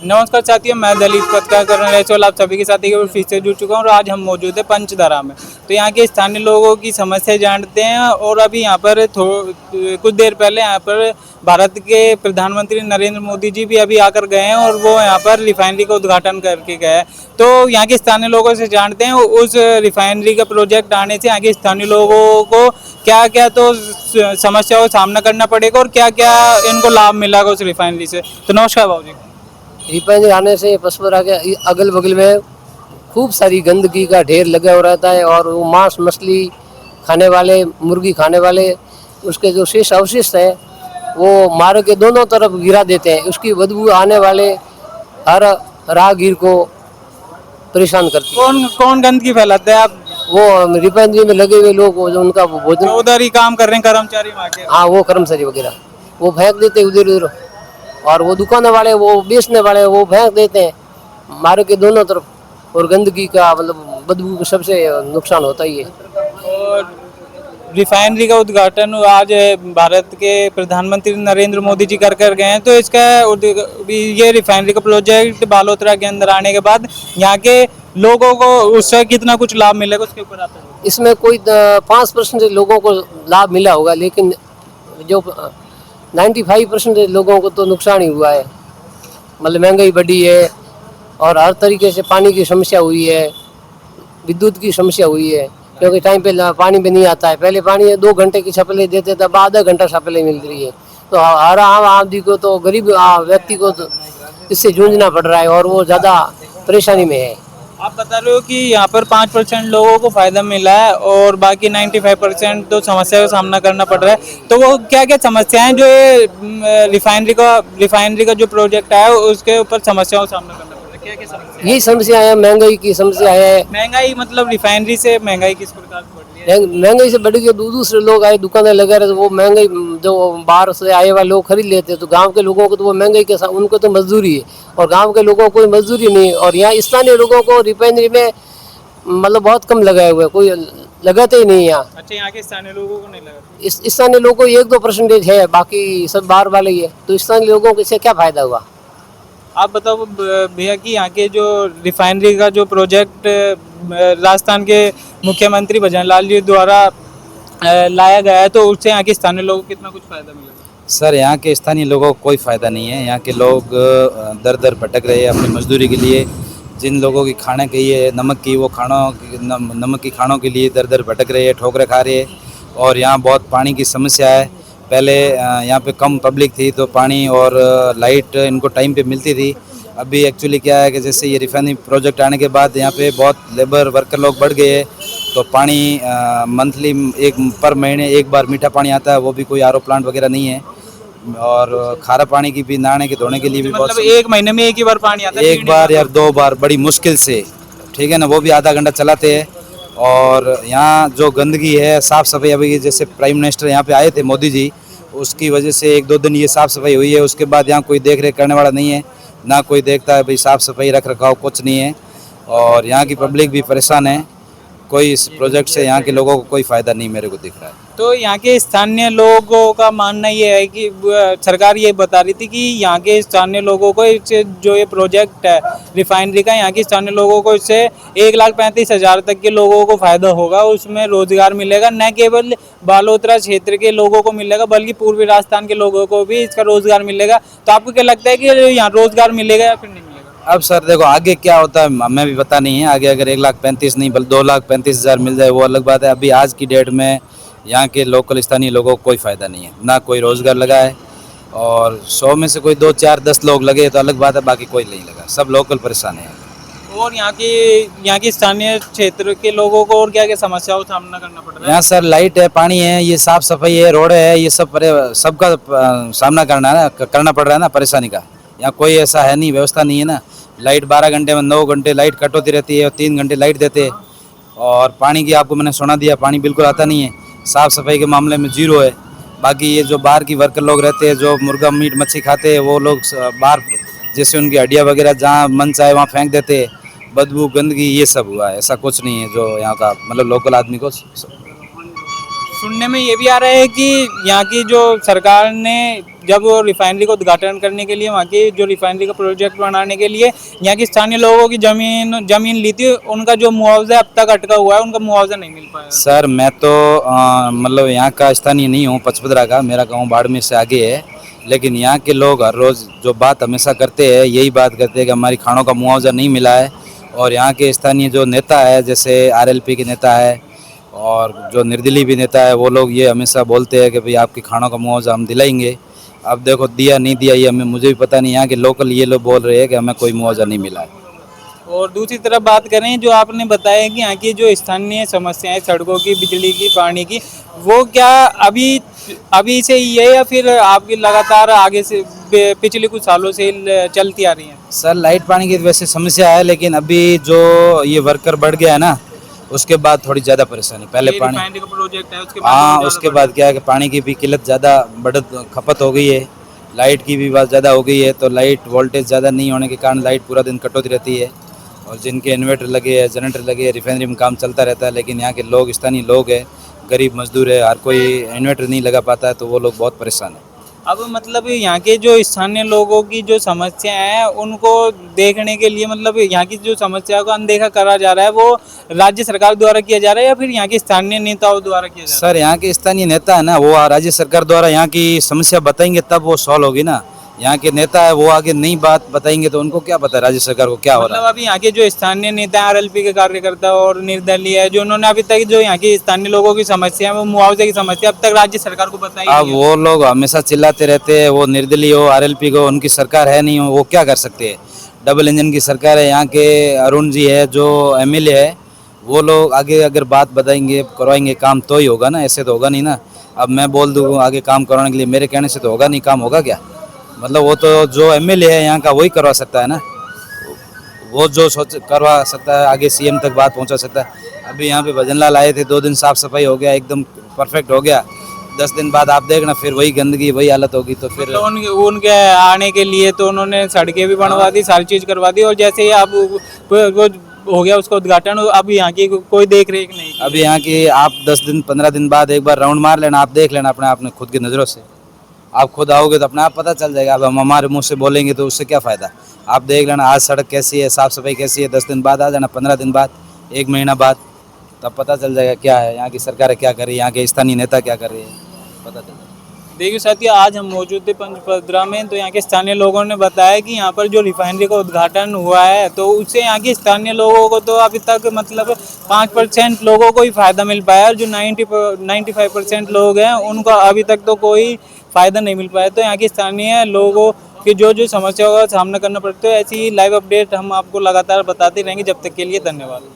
नमस्कार साथियों, मैं दलित पत्रकार करण रेचोल आप सभी के साथ एक बार फिर से जुड़ चुका हूँ और आज हम मौजूद है पंचधारा में। तो यहाँ के स्थानीय लोगों की समस्या जानते हैं और अभी यहाँ पर कुछ देर पहले यहाँ पर भारत के प्रधानमंत्री नरेंद्र मोदी जी भी अभी आकर गए हैं और वो यहाँ पर रिफाइनरी का उद्घाटन करके गए हैं। तो यहाँ के स्थानीय लोगों से जानते हैं उस रिफाइनरी का प्रोजेक्ट आने से यहाँ के स्थानीय लोगों को क्या क्या तो समस्याओं का सामना करना पड़ेगा और क्या क्या इनको लाभ मिलेगा उस रिफाइनरी से। तो नमस्कार बाबू जी। रिफाइनरी आने से पचपरा के अगल बगल में खूब सारी गंदगी का ढेर लगा हुआ रहता है और वो मांस मछली खाने वाले, मुर्गी खाने वाले, उसके जो शेष अवशिष्ट है वो मार्ग के दोनों तरफ गिरा देते हैं। उसकी बदबू आने वाले हर राहगीर को परेशान करती है। कौन कौन गंदगी फैलाते हैं आप? वो रिफाइनरी में लगे हुए लोग, वो जो उनका भोजन, उधर ही काम कर रहे हैं कर्मचारी वहाँ के। हाँ वो कर्मचारी वगैरह वो फेंक देते हैं उधर उधर, और वो दुकान वाले, वो बेचने वाले वो फेंक देते हैं मार्ग के दोनों तरफ। और गंदगी का मतलब बदबू को सबसे नुकसान होता ही है। और रिफाइनरी का उद्घाटन आज भारत के प्रधानमंत्री नरेंद्र मोदी जी कर गए हैं। तो इसका ये रिफाइनरी का प्रोजेक्ट बालोतरा के अंदर आने के बाद यहाँ के लोगों को उससे कितना कुछ लाभ मिलेगा उसके ऊपर आता है? इसमें कोई 5% लोगों को लाभ मिला होगा, लेकिन जो 95% लोगों को तो नुकसान ही हुआ है। मतलब महंगाई बढ़ी है और हर तरीके से पानी की समस्या हुई है, विद्युत की समस्या हुई है, क्योंकि टाइम पे पानी भी नहीं आता है। पहले पानी 2 घंटे की सप्लाई देते थे, अब आधा घंटा सप्लाई मिल रही है। तो हर आम आदमी को, तो गरीब व्यक्ति को तो इससे जूझना पड़ रहा है और वो ज़्यादा परेशानी में है। आप बता रहे हो कि यहाँ पर 5% लोगों को फायदा मिला है और बाकी 95% तो समस्या का सामना करना पड़ रहा है। तो वो क्या क्या समस्याएं जो ये रिफाइनरी का जो प्रोजेक्ट है उसके ऊपर समस्याओं का सामना करना पड़ रहा है? क्या क्या समस्या? यही समस्या है, महंगाई की समस्या है। महंगाई मतलब रिफाइनरी से महंगाई किस प्रकार से बढ़ रही है? महंगाई से बढ़ गई, दूसरे लोग आए दुकानें लगा रहे, तो वो महंगाई जो बाहर से आए हुए लोग खरीद लेते हैं। तो गांव के लोगों को तो वो महंगाई के साथ उनको तो मजदूरी है, और गांव के लोगों को कोई मजदूरी नहीं। और यहाँ स्थानीय लोगों को रिफाइनरी में मतलब बहुत कम लगाए हुए, कोई लगाते ही नहीं यहाँ। अच्छा, यहाँ के स्थानीय लोगों को नहीं लगा? इस स्थानीय लोगों को 1-2% है, बाकी सब बाहर वाले ही है। तो स्थानीय लोगों को इससे क्या फायदा हुआ? आप बताओ भैया कि यहाँ के जो रिफाइनरी का जो प्रोजेक्ट राजस्थान के मुख्यमंत्री भजन लाल जी द्वारा लाया गया है, तो उससे यहाँ के स्थानीय लोगों को कितना कुछ फायदा मिलेगा? सर, यहाँ के स्थानीय लोगों को कोई फ़ायदा नहीं है। यहाँ के लोग दर दर भटक रहे हैं अपनी मजदूरी के लिए। जिन लोगों की खाने के लिए नमक की खानों के लिए दर दर भटक रहे हैं, ठोकरें खा रहे हैं। और यहाँ बहुत पानी की समस्या है। पहले यहाँ पे कम पब्लिक थी तो पानी और लाइट इनको टाइम पे मिलती थी। अभी एक्चुअली क्या है कि जैसे ये रिफाइनरी प्रोजेक्ट आने के बाद यहाँ पे बहुत लेबर वर्कर लोग बढ़ गए हैं, तो पानी मंथली पर महीने एक बार मीठा पानी आता है, वो भी कोई आरओ प्लांट वगैरह नहीं है। और खारा पानी की भी नहाने के धोने के लिए भी मतलब एक महीने में एक ही बार पानी आता है? एक बार या 2 बार बड़ी मुश्किल से, ठीक है ना, वो भी आधा घंटा चलाते हैं। और यहाँ जो गंदगी है, साफ़ सफाई, अभी जैसे प्राइम मिनिस्टर यहाँ पे आए थे मोदी जी, उसकी वजह से 1-2 दिन ये साफ़ सफाई हुई है। उसके बाद यहाँ कोई देख रेख करने वाला नहीं है, ना कोई देखता है भाई साफ़ सफाई रख रखाव कुछ नहीं है। और यहाँ की पब्लिक भी परेशान है। कोई इस प्रोजेक्ट से यहाँ के लोगों को कोई फ़ायदा नहीं मेरे को दिख रहा है। तो यहाँ के स्थानीय लोगों का मानना ये है कि सरकार ये बता रही थी कि यहाँ के स्थानीय लोगों को इससे जो ये प्रोजेक्ट है रिफाइनरी का, यहाँ के स्थानीय लोगों को इससे 1,35,000 तक के लोगों को फायदा होगा, उसमें रोजगार मिलेगा। न केवल बालोतरा क्षेत्र के लोगों को मिलेगा बल्कि पूर्वी राजस्थान के लोगों को भी इसका रोजगार मिलेगा। तो आपको क्या लगता है कि यहाँ रोजगार मिलेगा या फिर नहीं मिलेगा? अब सर देखो, आगे क्या होता है हमें भी पता नहीं है। आगे अगर 1,35,000 नहीं बल्कि 2,35,000 मिल जाए वो अलग बात है। अभी आज की डेट में यहाँ के लोकल स्थानीय लोगों को कोई फ़ायदा नहीं है, ना कोई रोज़गार लगा है। और 100 में से कोई 2, 4, 10 लोग लगे तो अलग बात है, बाकी कोई नहीं लगा, सब लोकल परेशान है। और यहाँ की स्थानीय क्षेत्र के लोगों को और क्या क्या समस्याओं का सामना करना पड़ रहा है? यहाँ सर लाइट है, पानी है, ये साफ़ सफाई है, रोड है, ये सबका सामना करना पड़ रहा है ना परेशानी का। यहाँ कोई ऐसा है नहीं, व्यवस्था नहीं है ना। लाइट 12 घंटे में 9 घंटे लाइट कट होती रहती है और 3 घंटे लाइट देते हैं। और पानी की आपको मैंने सुना दिया, पानी बिल्कुल आता नहीं है। साफ़ सफाई के मामले में जीरो है। बाकी ये जो बाहर की वर्कर लोग रहते हैं, जो मुर्गा मीट मच्छी खाते हैं, वो लोग बाहर जैसे उनकी हड्डियाँ वगैरह जहाँ मन चाहे वहाँ फेंक देते हैं, बदबू गंदगी ये सब हुआ है। ऐसा कुछ नहीं है जो यहाँ का मतलब लोकल आदमी को। सुनने में ये भी आ रहा है कि यहाँ की जो सरकार ने जब वो रिफाइनरी को उद्घाटन करने के लिए, वहाँ की जो रिफाइनरी का प्रोजेक्ट बनाने के लिए यहाँ की स्थानीय लोगों की जमीन ली थी, उनका जो मुआवजा अब तक अटका हुआ है, उनका मुआवजा नहीं मिल पाया। सर मैं तो मतलब यहाँ का स्थानीय नहीं हूँ, पचपदरा का, मेरा गांव बाड़मेर से आगे है। लेकिन यहाँ के लोग हर रोज़ जो बात हमेशा करते हैं, यही बात करते हैं कि हमारी खानों का मुआवजा नहीं मिला है। और यहाँ के स्थानीय जो नेता है, जैसे आरएलपी के नेता है और जो निर्दलीय भी नेता है, वो लोग ये हमेशा बोलते हैं कि भाई आपकी खानों का मुआवजा हम दिलाएंगे। अब देखो दिया नहीं दिया ये हमें, मुझे भी पता नहीं। यहाँ के लोकल ये लोग बोल रहे हैं कि हमें कोई मुआवजा नहीं मिला है। और दूसरी तरफ बात करें, जो आपने बताया कि यहाँ की जो स्थानीय समस्याएं, सड़कों की, बिजली की, पानी की, वो क्या अभी से ही है या फिर आपकी लगातार आगे से पिछले कुछ सालों से चलती आ रही हैं? सर लाइट पानी की वैसे समस्या है, लेकिन अभी जो ये वर्कर बढ़ गया है ना, उसके बाद थोड़ी ज़्यादा परेशानी। पहले ये पानी, रिफाइनरी का प्रोजेक्ट है, उसके बाद हाँ, और ज़्यादा उसके बढ़ बाद क्या है कि पानी की भी किल्लत ज़्यादा खपत हो गई है। लाइट की भी बात ज़्यादा हो गई है, तो लाइट वोल्टेज ज़्यादा नहीं होने के कारण लाइट पूरा दिन कटौती रहती है। और जिनके इन्वर्टर लगे है, जनरेटर लगे है, रिफाइनरी में काम चलता रहता है। लेकिन यहाँ के लोग, स्थानीय लोग हैं, गरीब मजदूर है, हर कोई इन्वर्टर नहीं लगा पाता है, तो वो लोग बहुत परेशान है। अब मतलब यहाँ के जो स्थानीय लोगों की जो समस्या है, उनको देखने के लिए मतलब यहाँ की जो समस्या को अनदेखा करा जा रहा है, वो राज्य सरकार द्वारा किया जा रहा है या फिर यहाँ के स्थानीय नेताओं द्वारा किया जा रहा सर यहाँ के स्थानीय नेता है ना, वो राज्य सरकार द्वारा यहाँ की समस्या बताएंगे तब वो सॉल्व होगी ना। यहाँ के नेता है वो आगे नहीं बात बताएंगे तो उनको क्या पता है राज्य सरकार को क्या है? हो मतलब रहा है। अभी यहाँ के जो स्थानीय नेता हैं, आरएलपी के कार्यकर्ता और निर्दलीय है, जो उन्होंने अभी तक जो यहाँ की स्थानीय लोगों की समस्या है, वो मुआवजे की समस्या अब तक राज्य सरकार को बताई अब नहीं है। वो लोग हमेशा चिल्लाते रहते हैं, वो निर्दलीय हो, आरएलपी को, उनकी सरकार है नहीं हो, वो क्या कर सकते हैं। डबल इंजन की सरकार है। यहाँ के अरुण जी है जो एमएलए है, वो लोग आगे अगर बात बताएंगे, करवाएंगे काम तो ही होगा ना, ऐसे तो होगा नहीं ना। अब मैं बोल दूँ आगे काम करवाने के लिए, मेरे कहने से तो होगा नहीं, काम होगा क्या। मतलब वो तो जो एमएलए है यहाँ का वही करवा सकता है ना, वो जो सोच करवा सकता है, आगे सीएम तक बात पहुंचा सकता है। अभी यहाँ पे भजन लाल आए थे, 2 दिन साफ सफाई हो गया, एकदम परफेक्ट हो गया। 10 दिन बाद आप देखना फिर वही गंदगी, वही हालत होगी। तो फिर तो उनके आने के लिए तो उन्होंने सड़कें भी बनवा दी, सारी चीज करवा दी, और जैसे ही अब वो हो गया उसका उद्घाटन, अब यहाँ की कोई देख रेख नहीं की। अभी यहाँ की आप 10 दिन 15 दिन बाद एक बार राउंड मार लेना, आप देख लेना अपने आपने खुद की नज़रों से। आप खुद आओगे तो अपने आप पता चल जाएगा। अब हम हमारे मुंह से बोलेंगे तो उससे क्या फ़ायदा। आप देख लेना आज सड़क कैसी है, साफ़ सफाई कैसी है। 10 दिन बाद आ जाना, 15 दिन बाद, 1 महीना बाद, तब पता चल जाएगा क्या है यहाँ की सरकार क्या कर रही है, यहाँ के स्थानीय नेता क्या कर रहे हैं, पता चल जाएगा। देखिए साथियों, आज हम मौजूद थे पंचपदरा में, तो यहाँ के स्थानीय लोगों ने बताया कि यहाँ पर जो रिफाइनरी का उद्घाटन हुआ है, तो उससे यहाँ के स्थानीय लोगों को तो अभी तक मतलब 5% लोगों को ही फ़ायदा मिल पाया, और जो 95% लोग हैं उनको अभी तक तो कोई फ़ायदा नहीं मिल पाया। तो यहाँ के स्थानीय लोगों की जो समस्याओं का सामना करना पड़ता है, ऐसी लाइव अपडेट हम आपको लगातार बताते रहेंगे। जब तक के लिए धन्यवाद।